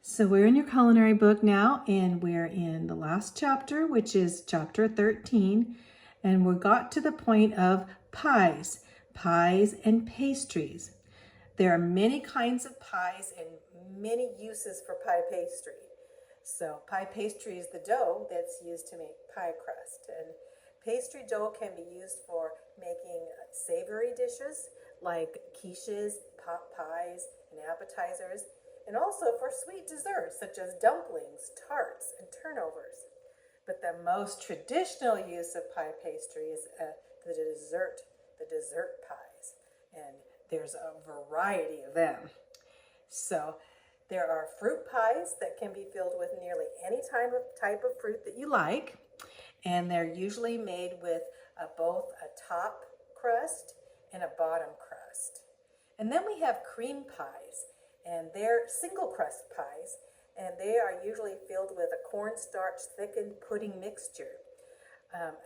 So we're in your culinary book now, and we're in the last chapter, which is chapter 13, and we got to the point of pies and pastries. There are many kinds of pies and many uses for pie pastry. So pie pastry is the dough that's used to make pie crust, and pastry dough can be used for making savory dishes like quiches, pot pies, and appetizers, and also for sweet desserts such as dumplings, tarts, and turnovers. But the most traditional use of pie pastry is the dessert pies, and there's a variety of them. So there are fruit pies that can be filled with nearly any type of fruit that you like, and they're usually made with both a top crust and a bottom crust. And then we have cream pies, and they're single crust pies, and they are usually filled with a cornstarch thickened pudding mixture.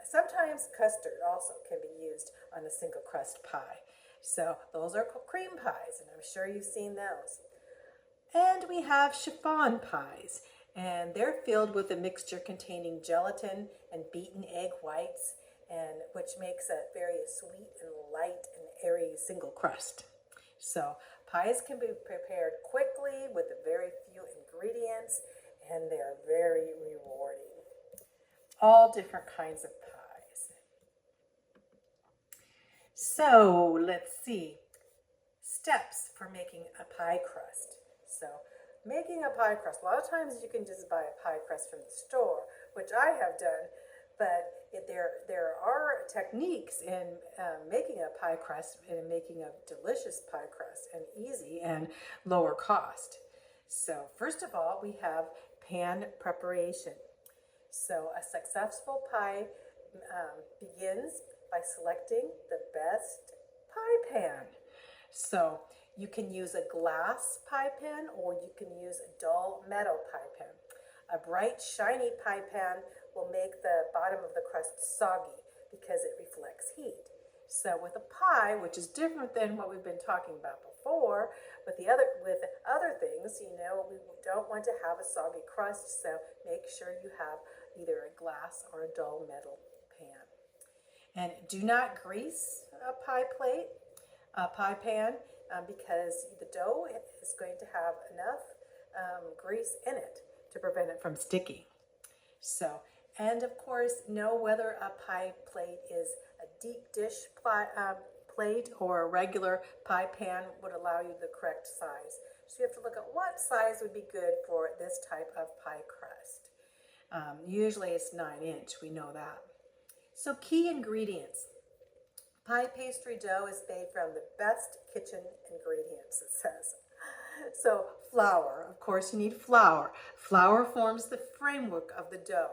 Sometimes custard also can be used on a single crust pie. So those are cream pies, and I'm sure you've seen those. And we have chiffon pies, and they're filled with a mixture containing gelatin and beaten egg whites, and which makes a very sweet and light and airy single crust. So pies can be prepared quickly with very few ingredients, and they're very rewarding. All different kinds of pies. So let's see. Steps for making a pie crust. So making a pie crust, a lot of times you can just buy a pie crust from the store, which I have done, but there are techniques in making a pie crust and making a delicious pie crust, and easy and lower cost. So first of all, we have pan preparation. So a successful pie begins by selecting the best pie pan. So you can use a glass pie pan, or you can use a dull metal pie pan. A bright, shiny pie pan will make the bottom of the crust soggy because it reflects heat. So with a pie, which is different than what we've been talking about before, with other things, we don't want to have a soggy crust, so make sure you have either a glass or a dull metal pan. And do not grease a pie pan, because the dough is going to have enough grease in it to prevent it from sticking. So, and of course, know whether a pie plate is a deep dish plate or a regular pie pan would allow you the correct size. So you have to look at what size would be good for this type of pie crust. Usually it's 9-inch, we know that. So key ingredients. Pie pastry dough is made from the best kitchen ingredients, it says. So flour, of course you need flour. Flour forms the framework of the dough.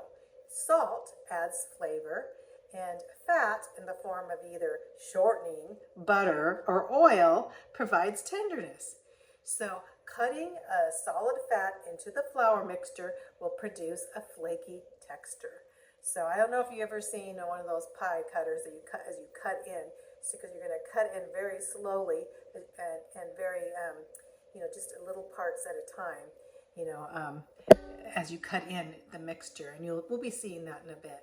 Salt adds flavor, and fat in the form of either shortening, butter, or oil provides tenderness. So cutting a solid fat into the flour mixture will produce a flaky texture. So I don't know if you've ever seen one of those pie cutters that you cut as you cut in. So because you're going to cut in very slowly and very, just little parts at a time, as you cut in the mixture. And we'll be seeing that in a bit.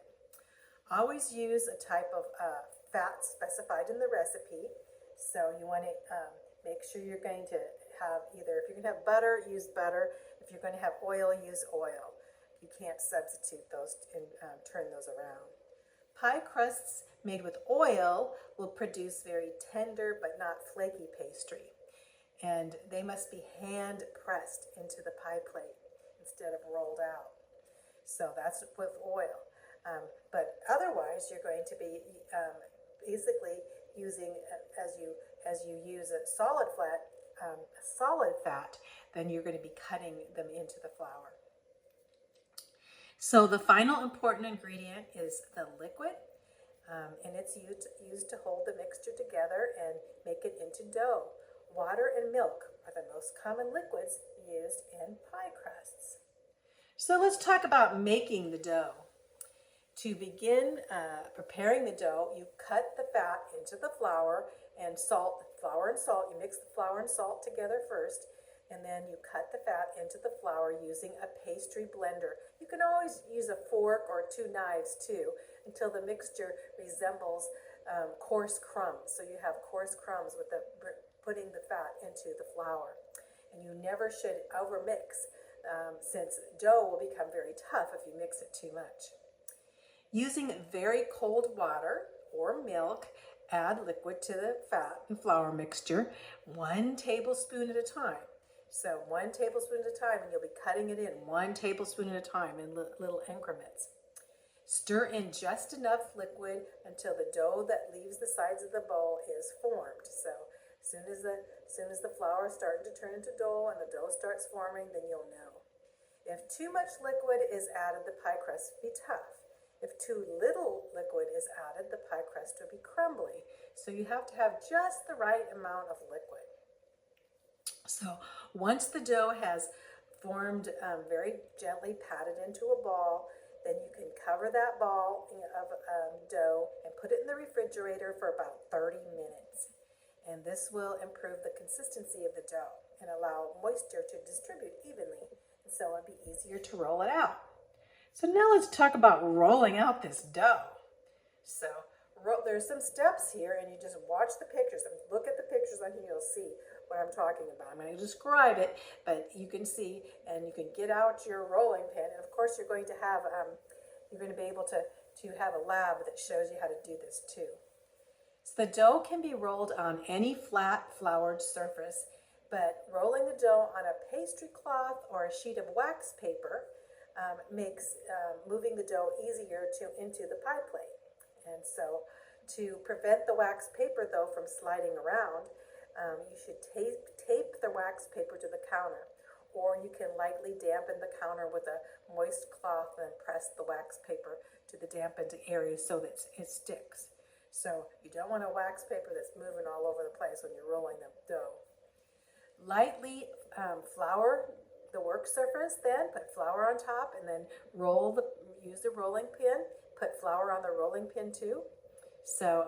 Always use a type of fat specified in the recipe. So you want to make sure you're going to have if you're going to have butter, use butter. If you're going to have oil, use oil. You can't substitute those and turn those around. Pie crusts made with oil will produce very tender but not flaky pastry. And they must be hand pressed into the pie plate instead of rolled out. So that's with oil. But otherwise, you're going to be basically using, as you use a solid fat, then you're going to be cutting them into the flour. So the final important ingredient is the liquid, and it's used to hold the mixture together and make it into dough. Water and milk are the most common liquids used in pie crusts. So let's talk about making the dough. To begin preparing the dough, you cut the fat into the flour and salt. You mix the flour and salt together first, And then you cut the fat into the flour using a pastry blender. You can always use a fork or 2 knives too until the mixture resembles coarse crumbs. So you have coarse crumbs with putting the fat into the flour. And you never should overmix since dough will become very tough if you mix it too much. Using very cold water or milk, add liquid to the fat and flour mixture, 1 tablespoon at a time. So 1 tablespoon at a time, and you'll be cutting it in 1 tablespoon at a time in little increments. Stir in just enough liquid until the dough that leaves the sides of the bowl is formed. So as soon as the flour is starting to turn into dough and the dough starts forming, then you'll know. If too much liquid is added, the pie crust will be tough. If too little liquid is added, the pie crust will be crumbly. So you have to have just the right amount of liquid. So once the dough has formed, very gently patted into a ball, then you can cover that ball of dough and put it in the refrigerator for about 30 minutes. And this will improve the consistency of the dough and allow moisture to distribute evenly, and so it'll be easier to roll it out. So now let's talk about rolling out this dough. So there's some steps here, and you just watch the pictures and look at the pictures on here. You'll see what I'm talking about. I'm going to describe it, but you can see, and you can get out your rolling pin. And of course, you're going to have, you're going to be able to have a lab that shows you how to do this too. So the dough can be rolled on any flat floured surface, but rolling the dough on a pastry cloth or a sheet of wax paper makes moving the dough easier into the pie plate. And so to prevent the wax paper though from sliding around, you should tape the wax paper to the counter, or you can lightly dampen the counter with a moist cloth and press the wax paper to the dampened area so that it sticks. So you don't want a wax paper that's moving all over the place when you're rolling the dough. Lightly flour the work surface, then put flour on top, and then use the rolling pin. Put flour on the rolling pin too. So,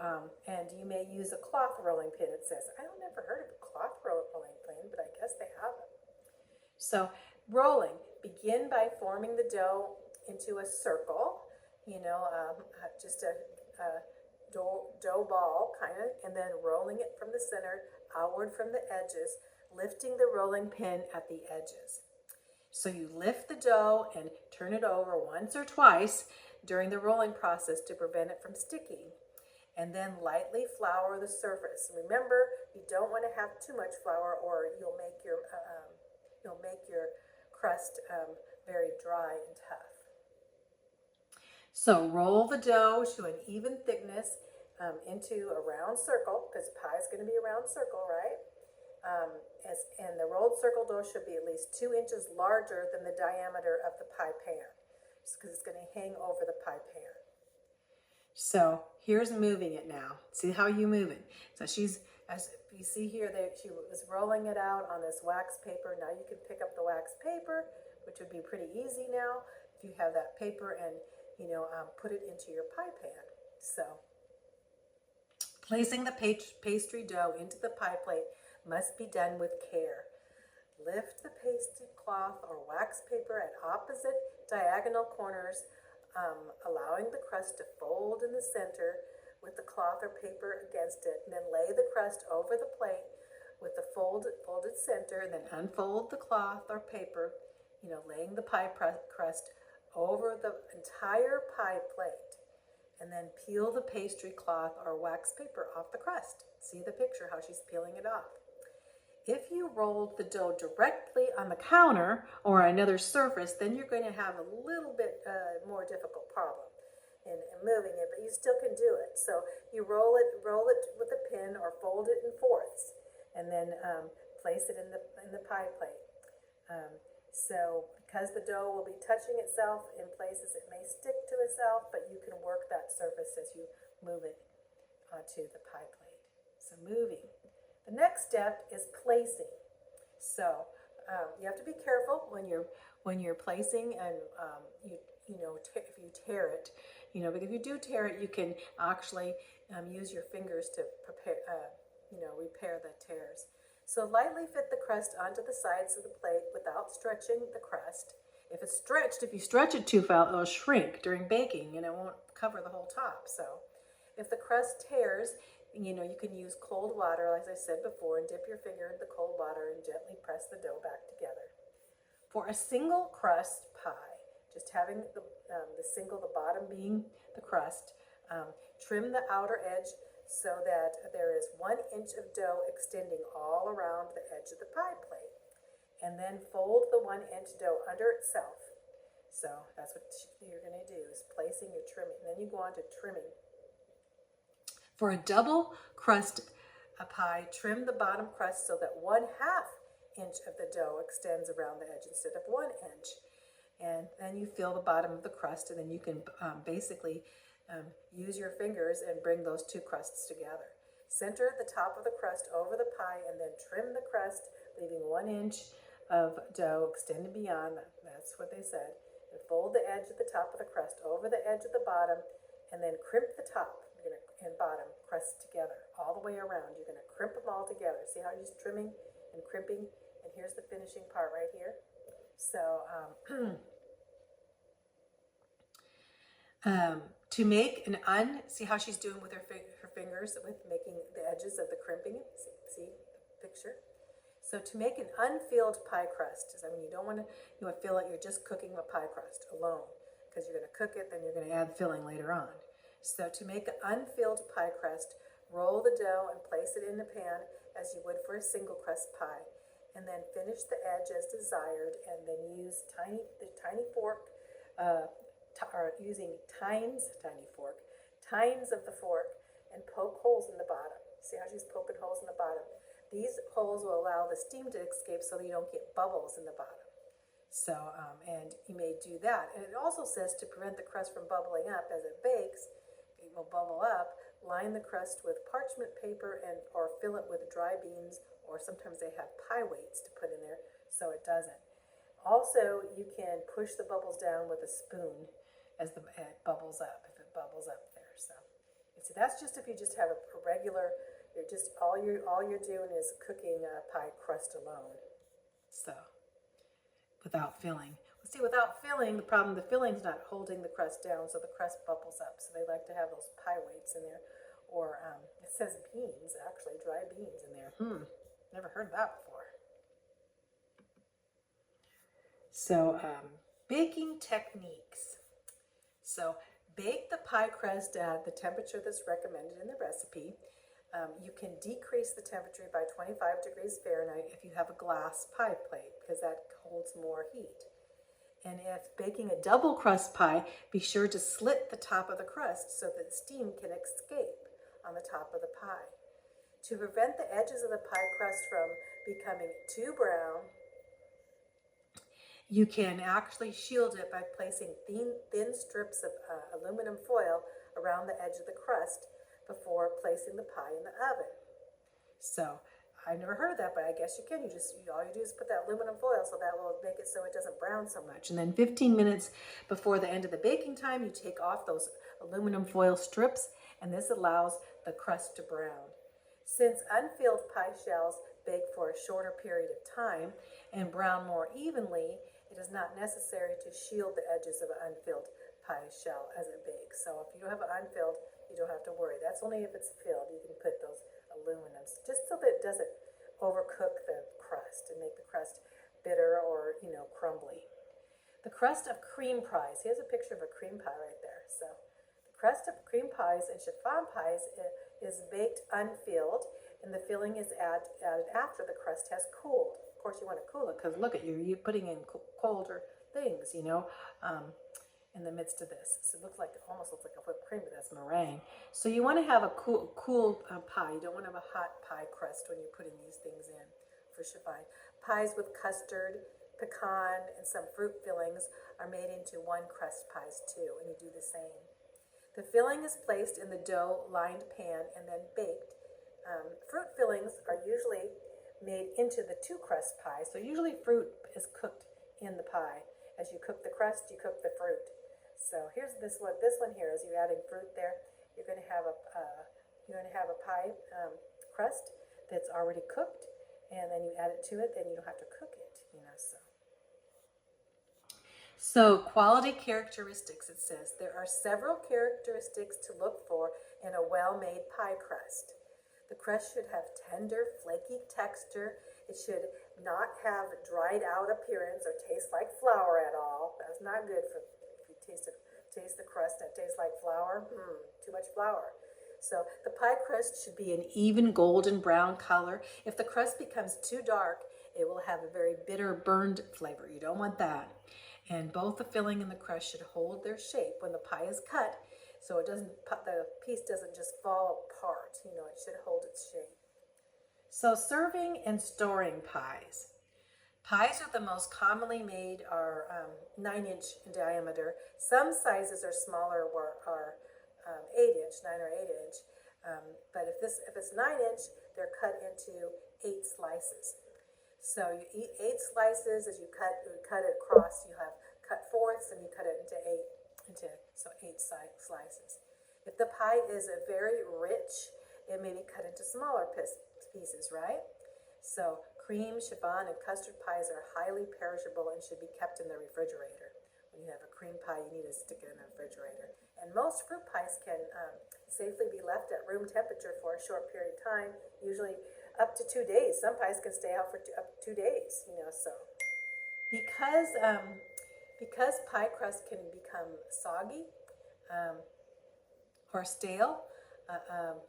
and you may use a cloth rolling pin, it says. I don't never heard of a cloth rolling pin, but I guess they have it. So, rolling. Begin by forming the dough into a circle, just a dough ball, kind of, and then rolling it from the center, outward from the edges, lifting the rolling pin at the edges. So you lift the dough and turn it over once or twice during the rolling process to prevent it from sticking. And then lightly flour the surface. Remember, you don't want to have too much flour, or you'll make your crust very dry and tough. So roll the dough to an even thickness into a round circle, because pie is going to be a round circle, right? And the rolled circle dough should be at least 2 inches larger than the diameter of the pie pan, because it's going to hang over the pie pan. So here's moving it now. See how you move it. So as you see here, she was rolling it out on this wax paper. Now you can pick up the wax paper, which would be pretty easy now if you have that paper, and put it into your pie pan. So placing the pastry dough into the pie plate must be done with care. Lift the pastry cloth or wax paper at opposite diagonal corners, allowing the crust to fold in the center with the cloth or paper against it, and then lay the crust over the plate with the folded center, and then unfold the cloth or paper, laying the pie crust over the entire pie plate, and then peel the pastry cloth or wax paper off the crust. See the picture how she's peeling it off. If you rolled the dough directly on the counter or another surface, then you're going to have a little bit more difficult problem in moving it, but you still can do it. So you roll it with a pin or fold it in fourths, and then place it in the pie plate. So because the dough will be touching itself in places, it may stick to itself, but you can work that surface as you move it onto the pie plate. So moving. The next step is placing. So you have to be careful when you're placing, and if you tear it, but if you do tear it, you can actually use your fingers to repair the tears. So lightly fit the crust onto the sides of the plate without stretching the crust. If it's stretched, if you stretch it too far, it'll shrink during baking and it won't cover the whole top. So if the crust tears, you can use cold water, as I said before, and dip your finger in the cold water and gently press the dough back together. For a single crust pie, just having the bottom being the crust, trim the outer edge so that there is 1 inch of dough extending all around the edge of the pie plate. And then fold the 1 inch dough under itself. So that's what you're going to do, is placing your trimming. And then you go on to trimming. For a double crust pie, trim the bottom crust so that 1/2 inch of the dough extends around the edge instead of 1 inch. And then you fill the bottom of the crust, and then you can basically use your fingers and bring those two crusts together. Center the top of the crust over the pie and then trim the crust, leaving 1 inch of dough extended beyond. That's what they said. And fold the edge of the top of the crust over the edge of the bottom, and then crimp the top and bottom crust together all the way around. You're going to crimp them all together. See how you're just trimming and crimping? And here's the finishing part right here. So to make see how she's doing with her fingers with making the edges of the crimping. See the picture? So to make an unfilled pie crust, you don't want to feel like you're just cooking a pie crust alone, because you're going to cook it, then you're going to add filling later on. So to make an unfilled pie crust, roll the dough and place it in the pan as you would for a single crust pie, and then finish the edge as desired, and then use the tiny fork, or using tines of the fork, and poke holes in the bottom. See how she's poking holes in the bottom? These holes will allow the steam to escape so that you don't get bubbles in the bottom. So, and you may do that. And it also says to prevent the crust from bubbling up as it bakes, it will bubble up, line the crust with parchment paper or fill it with dry beans, or sometimes they have pie weights to put in there so it doesn't. Also, you can push the bubbles down with a spoon as it bubbles up, if it bubbles up there. So that's just if you just have a regular, you're just all you're doing is cooking a pie crust alone. So without filling. See, without filling, the filling's not holding the crust down, so the crust bubbles up. So they like to have those pie weights in there, or it says beans, actually, dry beans in there. Never heard that before. So baking techniques. So bake the pie crust at the temperature that's recommended in the recipe. You can decrease the temperature by 25 degrees Fahrenheit if you have a glass pie plate, because that holds more heat. And if baking a double crust pie, be sure to slit the top of the crust so that steam can escape on the top of the pie. To prevent the edges of the pie crust from becoming too brown, you can actually shield it by placing thin strips of aluminum foil around the edge of the crust before placing the pie in the oven. So I've never heard of that, but I guess you can. All you do is put that aluminum foil, so that will make it so it doesn't brown so much. And then 15 minutes before the end of the baking time, you take off those aluminum foil strips, and this allows the crust to brown. Since unfilled pie shells bake for a shorter period of time and brown more evenly, it is not necessary to shield the edges of an unfilled pie shell as it bakes. So if you don't have it unfilled, you don't have to worry. That's only if it's filled. You can put those aluminums just so that it doesn't overcook the crust and make the crust bitter or crumbly. The crust of cream pies. Here's a picture of a cream pie right there. So the crust of cream pies and chiffon pies is baked unfilled, and the filling is added after the crust has cooled. Of course, you want to cool it because look at you're putting in colder things, in the midst of this. So it almost looks like a whipped cream, but that's meringue. So you want to have a cool pie. You don't want to have a hot pie crust when you're putting these things in for chiffon. Pies with custard, pecan, and some fruit fillings are made into one crust pies too, and you do the same. The filling is placed in the dough-lined pan and then baked. Fruit fillings are usually made into the two crust pie. So usually fruit is cooked in the pie. As you cook the crust, you cook the fruit. So here's this one. This one here is you're adding fruit there. You're going to have a pie crust that's already cooked, and then you add it to it, then you don't have to cook it, you know, so. So quality characteristics, it says, there are several characteristics to look for in a well-made pie crust. The crust should have tender, flaky texture. It should not have dried out appearance or taste like flour at all. That's not good for if you taste the crust and it tastes like flour. Too much flour. So the pie crust should be an even golden brown color. If the crust becomes too dark, it will have a very bitter, burned flavor. You don't want that. And both the filling and the crust should hold their shape when the pie is cut, so it doesn't, the piece doesn't just fall apart. You know, it should hold its shape. So serving and storing pies. Pies are the most commonly made are 9-inch in diameter. Some sizes are smaller or are 8-inch, 9 or 8-inch. But if it's 9-inch, they're cut into 8 slices. So you eat 8 slices. As you cut it across, you have cut fourths, and you cut it into 8 slices. If the pie is very rich, it may be cut into smaller pieces, right? So cream, chiffon, and custard pies are highly perishable and should be kept in the refrigerator. When you have a cream pie, you need to stick it in the refrigerator. And most fruit pies can safely be left at room temperature for a short period of time, usually up to 2 days. Some pies can stay out for up to 2 days, you know, so. Because pie crust can become soggy or stale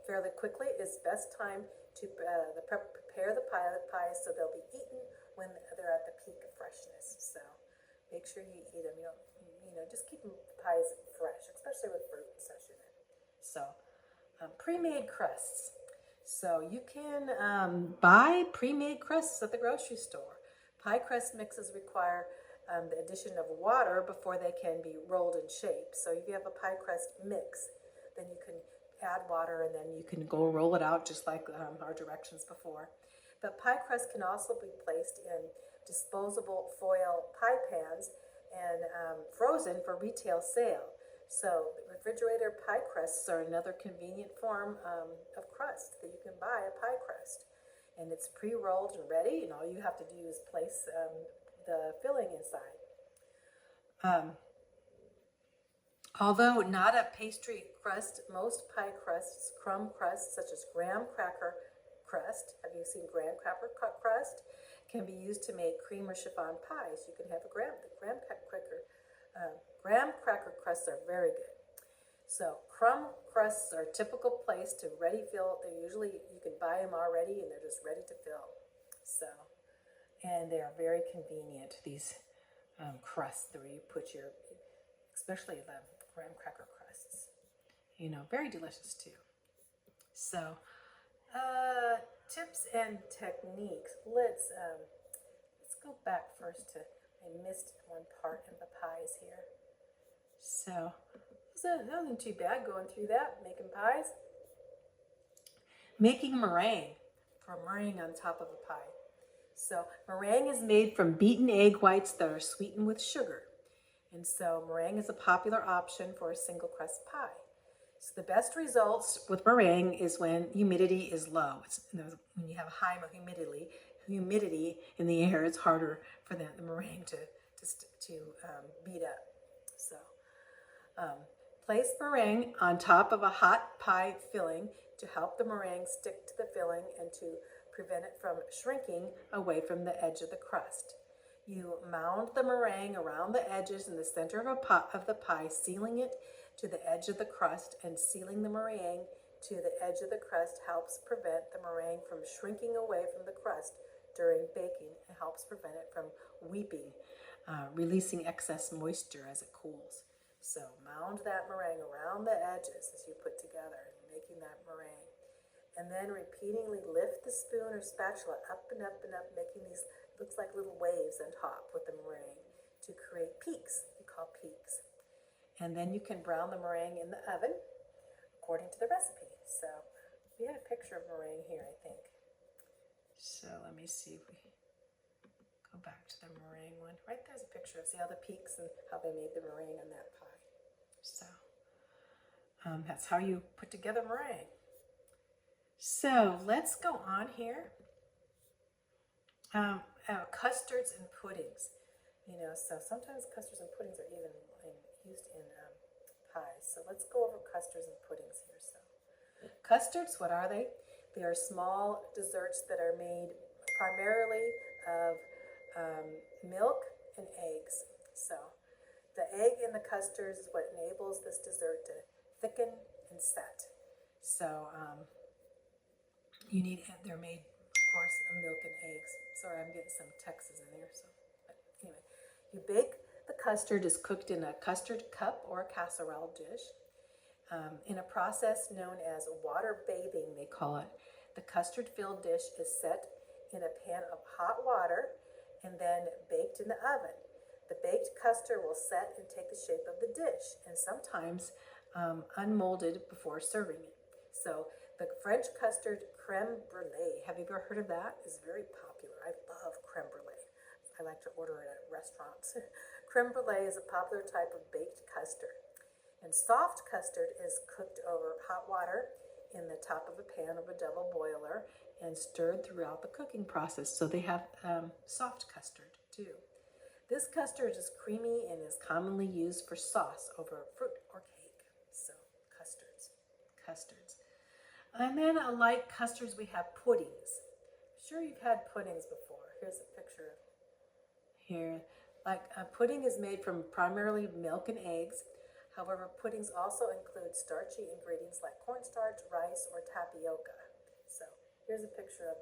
fairly quickly, it's best time to prepare the pies so they'll be eaten when they're at the peak of freshness. So make sure you eat them. You know, just keep pies fresh, especially with fruit and such in it. So pre-made crusts. So you can buy pre-made crusts at the grocery store. Pie crust mixes require the addition of water before they can be rolled in shape. So if you have a pie crust mix, then you can add water and then you can go roll it out just like our directions before. But pie crust can also be placed in disposable foil pie pans and frozen for retail sale. So refrigerator pie crusts are another convenient form of crust that you can buy a pie crust. And it's pre-rolled and ready, and all you have to do is place the filling inside. Although not a pastry crust, most pie crusts, crumb crusts such as graham cracker crust, have you seen graham cracker crust, can be used to make cream or chiffon pies. You can have graham cracker crusts are very good. So crumb crusts are a typical place to ready fill. They're usually, you can buy them already and they're just ready to fill. So, and they are very convenient, these crusts where you put your, especially the graham cracker crusts. You know, very delicious too. So, tips and techniques. Let's go back first to, I missed one part in the pies here. So, that wasn't too bad going through that, making pies. Making meringue, for meringue on top of a pie. So meringue is made from beaten egg whites that are sweetened with sugar. And so meringue is a popular option for a single crust pie. So the best results with meringue is when humidity is low. When you have high humidity in the air, it's harder for the meringue to beat up. So place meringue on top of a hot pie filling to help the meringue stick to the filling and to prevent it from shrinking away from the edge of the crust. You mound the meringue around the edges in the center of the pie, sealing it to the edge of the crust, and sealing the meringue to the edge of the crust helps prevent the meringue from shrinking away from the crust during baking. It helps prevent it from weeping, releasing excess moisture as it cools. So mound that meringue around the edges as you put together, making that meringue. And then repeatedly lift the spoon or spatula up and up and up, making these, looks like little waves on top with the meringue to create peaks, we call peaks. And then you can brown the meringue in the oven according to the recipe. So we had a picture of meringue here, I think. So let me see if we go back to the meringue one. Right there's a picture of, see all the peaks and how they made the meringue on that pie. So that's how you put together meringue. So let's go on here Custards and puddings. So sometimes custards and puddings are even used in pies. So let's go over custards and puddings here. So custards, what are they? They are small desserts that are made primarily of milk and eggs. So the egg in the custards is what enables this dessert to thicken and set. So they're made, of course, of milk and eggs. Sorry, I'm getting some Texas in there. So, but anyway, you bake the custard is cooked in a custard cup or a casserole dish. In a process known as water bathing, they call it. The custard-filled dish is set in a pan of hot water and then baked in the oven. The baked custard will set and take the shape of the dish, and sometimes unmolded before serving it. So the French custard creme brulee, have you ever heard of that? Is very popular. I love creme brulee. I like to order it at restaurants. Creme brulee is a popular type of baked custard. And soft custard is cooked over hot water in the top of a pan of a double boiler and stirred throughout the cooking process. So they have soft custard too. This custard is creamy and is commonly used for sauce over fruit or cake. So custards. And then like custards, we have puddings. I'm sure you've had puddings before. Here's a picture here. Pudding is made from primarily milk and eggs. However, puddings also include starchy ingredients like cornstarch, rice, or tapioca. So here's a picture of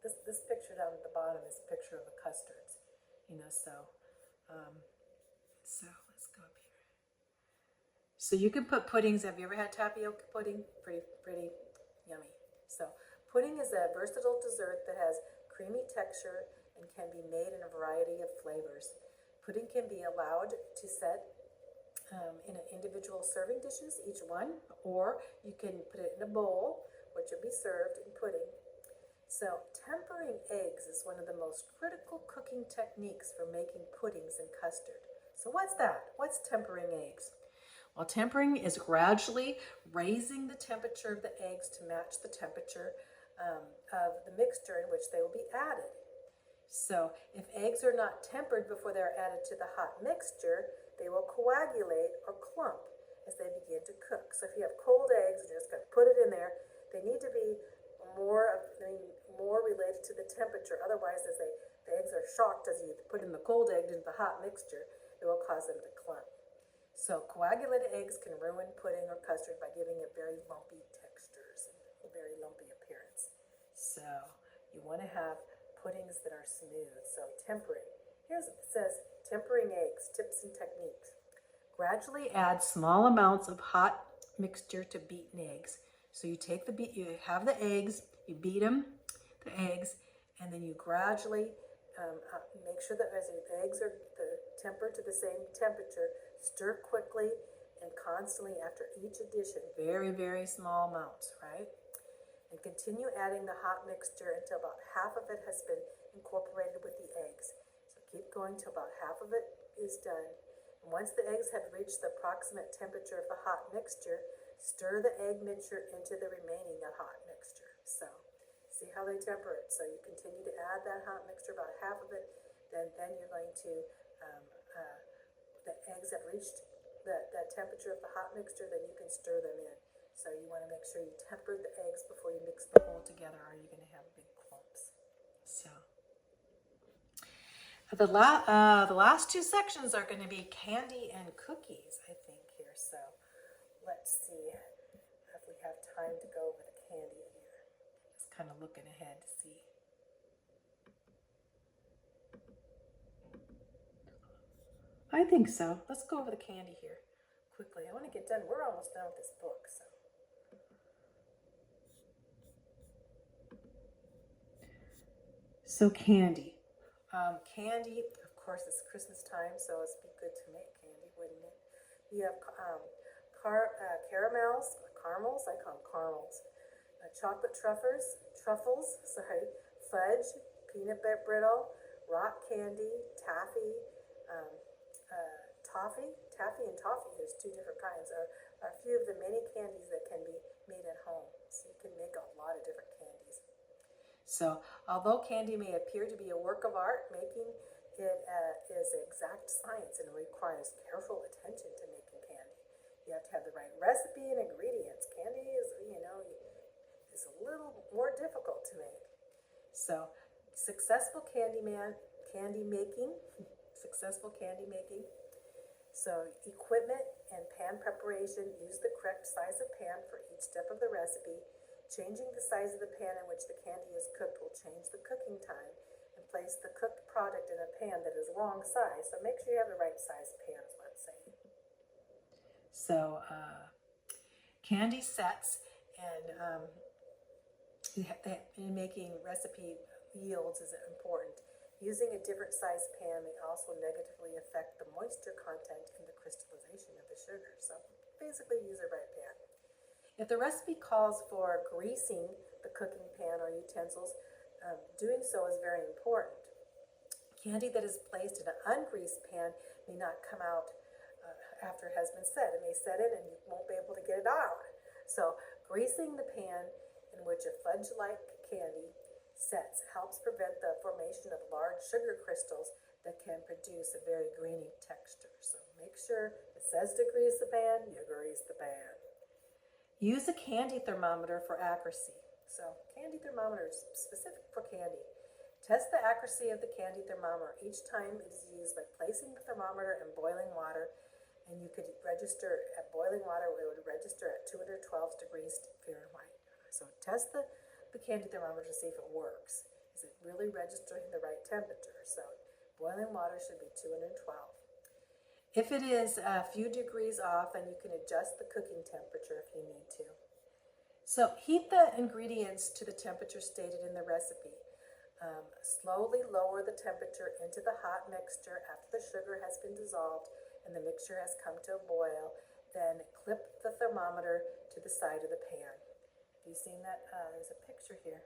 this picture down at the bottom is a picture of the custards. So let's go up here. So you can put puddings. Have you ever had tapioca pudding? Pretty yummy. So pudding is a versatile dessert that has creamy texture and can be made in a variety of flavors. Pudding can be allowed to set in individual serving dishes, each one, or you can put it in a bowl, which will be served in pudding. So tempering eggs is one of the most critical cooking techniques for making puddings and custard. So what's that? What's tempering eggs? Well, tempering is gradually raising the temperature of the eggs to match the temperature of the mixture in which they will be added. So if eggs are not tempered before they're added to the hot mixture, they will coagulate or clump as they begin to cook. So if you have cold eggs and you're just going to put it in there, they need to be more related to the temperature. Otherwise, the eggs are shocked as you put in the cold egg into the hot mixture, it will cause them to clump. So coagulated eggs can ruin pudding or custard by giving it very lumpy textures and a very lumpy appearance. So you want to have puddings that are smooth. So tempering. It says tempering eggs, tips and techniques. Gradually add small amounts of hot mixture to beaten eggs. So you have the eggs, you beat them, the eggs, and then you gradually make sure that as the eggs are tempered to the same temperature, stir quickly and constantly after each addition, very, very small amounts, right? And continue adding the hot mixture until about half of it has been incorporated with the eggs. So keep going till about half of it is done. And once the eggs have reached the approximate temperature of the hot mixture, stir the egg mixture into the remaining hot mixture. So see how they temper it. So you continue to add that hot mixture, about half of it, then you're going to, the eggs have reached that temperature of the hot mixture, then you can stir them in. So you want to make sure you temper the eggs before you mix the whole together, or you're going to have big clumps. So the last two sections are going to be candy and cookies, I think, here. So let's see if we have time to go over the candy here. Just kind of looking ahead to see. I think so. Let's go over the candy here quickly. I want to get done. We're almost done with this book, so. So candy. Candy, of course, it's Christmas time, so it'd be good to make candy, wouldn't it? You have caramels, I call them caramels. Chocolate truffles, fudge, peanut butter brittle, rock candy, taffy and toffee, there's two different kinds, are a few of the many candies that can be made at home. So you can make a lot of different candies. So, although candy may appear to be a work of art, making it is exact science and requires careful attention to making candy. You have to have the right recipe and ingredients. Candy is, is a little more difficult to make. So, successful candy making, successful candy making. So, equipment and pan preparation, use the correct size of pan for each step of the recipe. Changing the size of the pan in which the candy is cooked will change the cooking time, and place the cooked product in a pan that is wrong size. So make sure you have the right size pan is what I'm saying. So candy sets and in making recipe yields is important. Using a different size pan may also negatively affect the moisture content and the crystallization of the sugar. So basically use the right pan. If the recipe calls for greasing the cooking pan or utensils, doing so is very important. Candy that is placed in an ungreased pan may not come out after it has been set. It may set in and you won't be able to get it out. So greasing the pan in which a fudge-like candy sets helps prevent the formation of large sugar crystals that can produce a very grainy texture. So make sure it says to grease the pan, you grease the pan. Use a candy thermometer for accuracy. So candy thermometer is specific for candy. Test the accuracy of the candy thermometer each time it is used by placing the thermometer in boiling water, and you could register at boiling water, it would register at 212 degrees Fahrenheit. So test the candy thermometer to see if it works. Is it really registering the right temperature? So boiling water should be 212. If it is a few degrees off, then you can adjust the cooking temperature if you need to. So heat the ingredients to the temperature stated in the recipe. Slowly lower the temperature into the hot mixture after the sugar has been dissolved and the mixture has come to a boil. Then clip the thermometer to the side of the pan. Have you seen that? There's a picture here.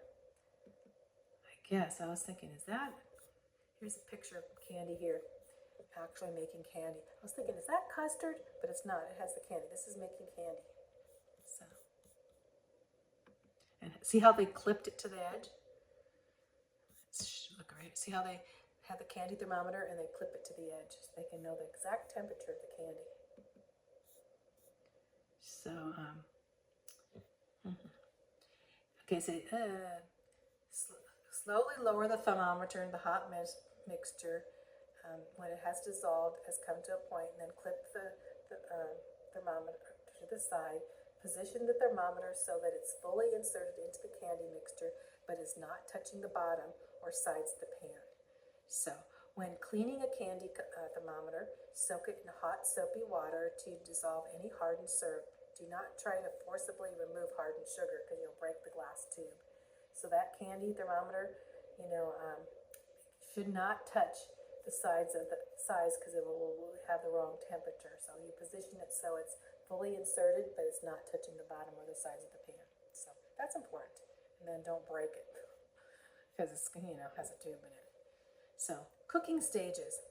I guess. I was thinking, here's a picture of candy here. Actually making candy. I was thinking, is that custard? But it's not. It has the candy. This is making candy. So, and see how they clipped it to the edge? Look right. See how they have the candy thermometer and they clip it to the edge so they can know the exact temperature of the candy. So, okay. So, slowly lower the thermometer in the hot mixture. When it has dissolved, has come to a point, and then clip the thermometer to the side. Position the thermometer so that it's fully inserted into the candy mixture, but is not touching the bottom or sides of the pan. So, when cleaning a candy thermometer, soak it in hot soapy water to dissolve any hardened syrup. Do not try to forcibly remove hardened sugar because you'll break the glass tube. So that candy thermometer, should not touch the sides because it will have the wrong temperature. So you position it so it's fully inserted, but it's not touching the bottom or the sides of the pan. So that's important. And then don't break it because it's has a tube in it. So cooking stages.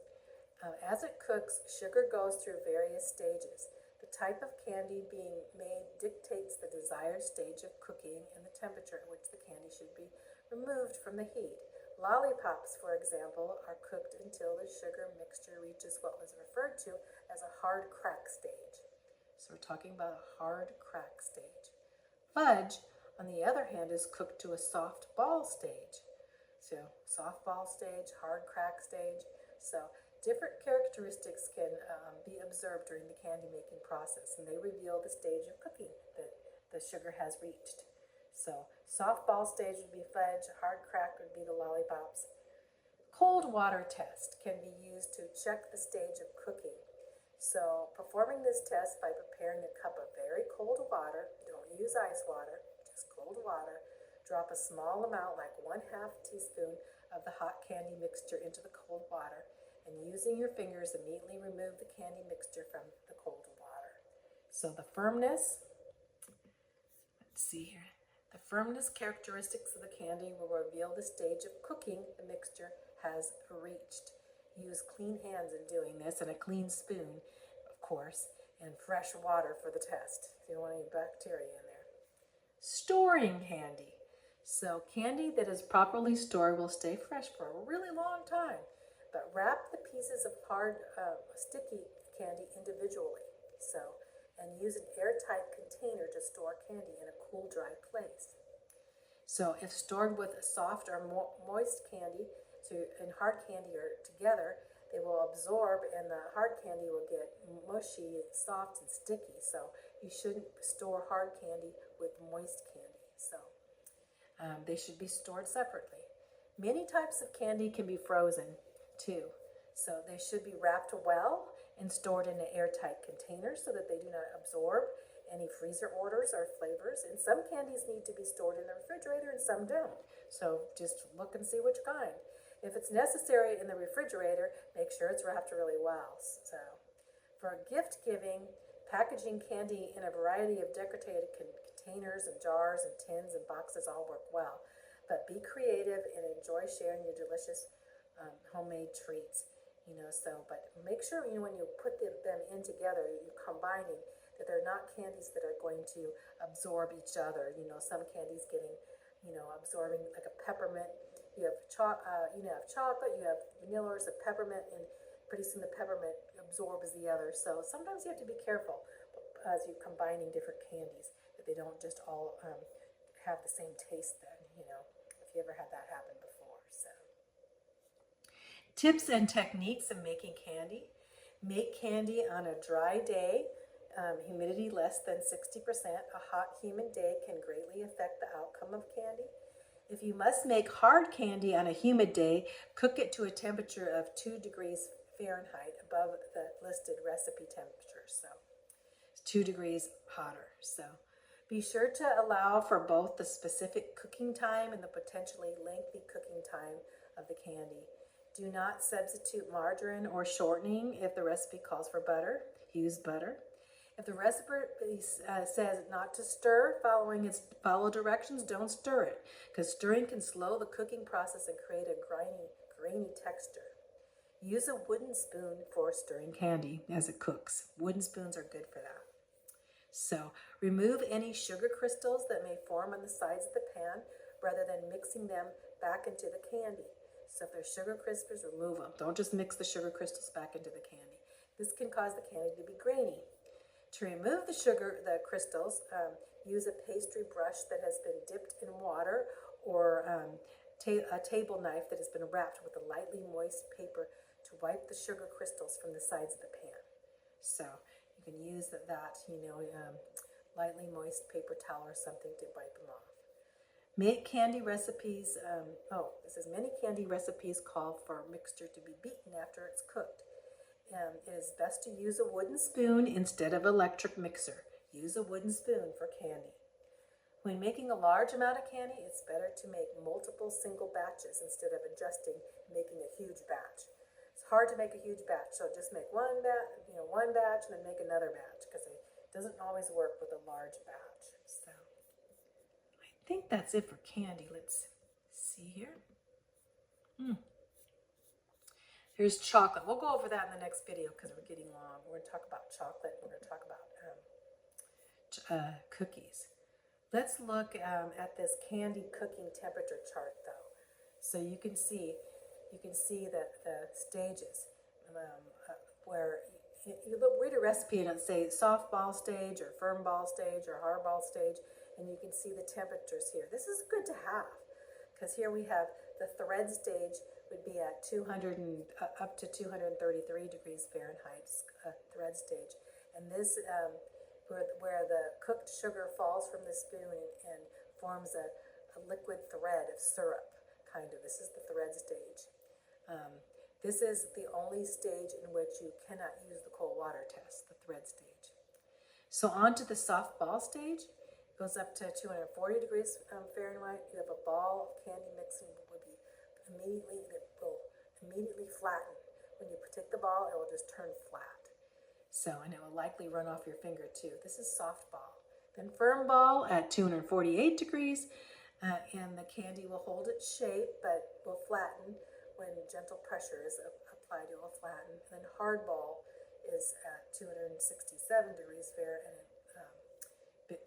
As it cooks, sugar goes through various stages. The type of candy being made dictates the desired stage of cooking and the temperature at which the candy should be removed from the heat. Lollipops, for example, are cooked until the sugar mixture reaches what was referred to as a hard crack stage. So we're talking about a hard crack stage. Fudge, on the other hand, is cooked to a soft ball stage. So soft ball stage, hard crack stage. So different characteristics can be observed during the candy making process, and they reveal the stage of cooking that the sugar has reached. So soft ball stage would be fudge, hard crack would be the lollipops. Cold water test can be used to check the stage of cooking. So performing this test by preparing a cup of very cold water, don't use ice water, just cold water, drop a small amount like 1/2 teaspoon of the hot candy mixture into the cold water, and using your fingers immediately remove the candy mixture from the cold water. So the firmness, let's see here. The firmness characteristics of the candy will reveal the stage of cooking the mixture has reached. Use clean hands in doing this and a clean spoon, of course, and fresh water for the test. You don't want any bacteria in there. Storing candy. So candy that is properly stored will stay fresh for a really long time. But wrap the pieces of hard, sticky candy individually. So, and use an airtight container to store candy in a cool, dry place. So if stored with soft or moist candy, and hard candy are together, they will absorb and the hard candy will get mushy, soft, and sticky. So you shouldn't store hard candy with moist candy. So they should be stored separately. Many types of candy can be frozen too. So they should be wrapped well and stored in an airtight container so that they do not absorb any freezer orders or flavors. And some candies need to be stored in the refrigerator and some don't. So just look and see which kind. If it's necessary in the refrigerator, make sure it's wrapped really well. So for gift giving, packaging candy in a variety of decorated containers and jars and tins and boxes all work well. But be creative and enjoy sharing your delicious homemade treats. But make sure when you put them in together, you're combining that they're not candies that are going to absorb each other. Some candies getting, absorbing like a peppermint. You have chocolate, you have vanilla or some peppermint, and pretty soon the peppermint absorbs the other. So sometimes you have to be careful as you're combining different candies that they don't just all have the same taste. Then if you ever had that happen before. So. Tips and techniques of making candy. Make candy on a dry day, humidity less than 60%. A hot, humid day can greatly affect the outcome of candy. If you must make hard candy on a humid day, cook it to a temperature of 2 degrees Fahrenheit above the listed recipe temperature. So it's 2 degrees hotter. So be sure to allow for both the specific cooking time and the potentially lengthy cooking time of the candy. Do not substitute margarine or shortening if the recipe calls for butter. Use butter. If the recipe says not to stir, follow directions, don't stir it, because stirring can slow the cooking process and create a grainy texture. Use a wooden spoon for stirring candy as it cooks. Wooden spoons are good for that. So remove any sugar crystals that may form on the sides of the pan rather than mixing them back into the candy. So if there's sugar crystals, remove them. Don't just mix the sugar crystals back into the candy. This can cause the candy to be grainy. To remove the crystals, use a pastry brush that has been dipped in water or a table knife that has been wrapped with a lightly moist paper to wipe the sugar crystals from the sides of the pan. So you can use lightly moist paper towel or something to wipe them off. Make candy recipes. This says many candy recipes call for a mixture to be beaten after it's cooked. It is best to use a wooden spoon instead of electric mixer. Use a wooden spoon for candy. When making a large amount of candy, it's better to make multiple single batches instead of making a huge batch. It's hard to make a huge batch, so just make one batch and then make another batch because it doesn't always work with a large batch. So I think that's it for candy. Let's see here. Here's chocolate. We'll go over that in the next video because we're getting long. We're going to talk about chocolate. We're going to talk about cookies. Let's look at this candy cooking temperature chart, though. So you can see that the stages where you read a recipe and it'll say soft ball stage or firm ball stage or hard ball stage, and you can see the temperatures here. This is good to have because here we have the thread stage would be at 200 and up to 233 degrees Fahrenheit thread stage, and this where the cooked sugar falls from the spoon and forms a liquid thread of syrup, kind of. This is the thread stage. This is the only stage in which you cannot use the cold water test, the thread stage. So on to the soft ball stage. It goes up to 240 degrees Fahrenheit. You have a ball of candy mixing will be immediately flatten. When you take the ball, it will just turn flat. So, and it will likely run off your finger too. This is soft ball. Then firm ball at 248 degrees, and the candy will hold its shape, but will flatten when gentle pressure is applied. It will flatten. And then hard ball is at 267 degrees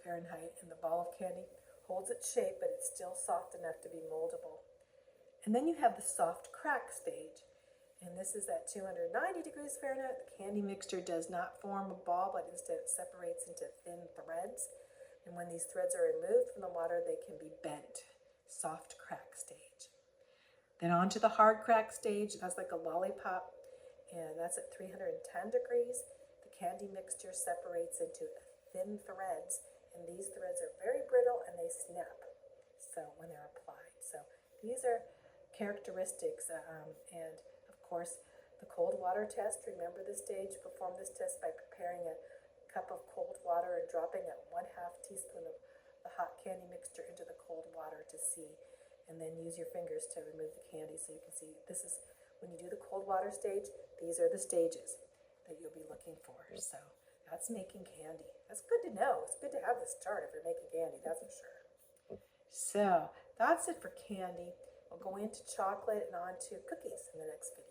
Fahrenheit, and the ball of candy holds its shape, but it's still soft enough to be moldable. And then you have the soft crack stage. And this is at 290 degrees Fahrenheit. The candy mixture does not form a ball, but instead it separates into thin threads. And when these threads are removed from the water, they can be bent. Soft crack stage. Then on to the hard crack stage. That's like a lollipop, and that's at 310 degrees. The candy mixture separates into thin threads, and these threads are very brittle and they snap when they're applied. So these are characteristics, and of course the cold water test. Remember the stage. Perform this test by preparing a cup of cold water and dropping a 1/2 teaspoon of the hot candy mixture into the cold water to see, and then use your fingers to remove the candy so you can see. This is when you do the cold water stage. These are the stages that you'll be looking for. So that's making candy. That's good to know. It's good to have this chart if you're making candy, that's for sure. So that's it for candy. We'll go into chocolate and on to cookies in the next video.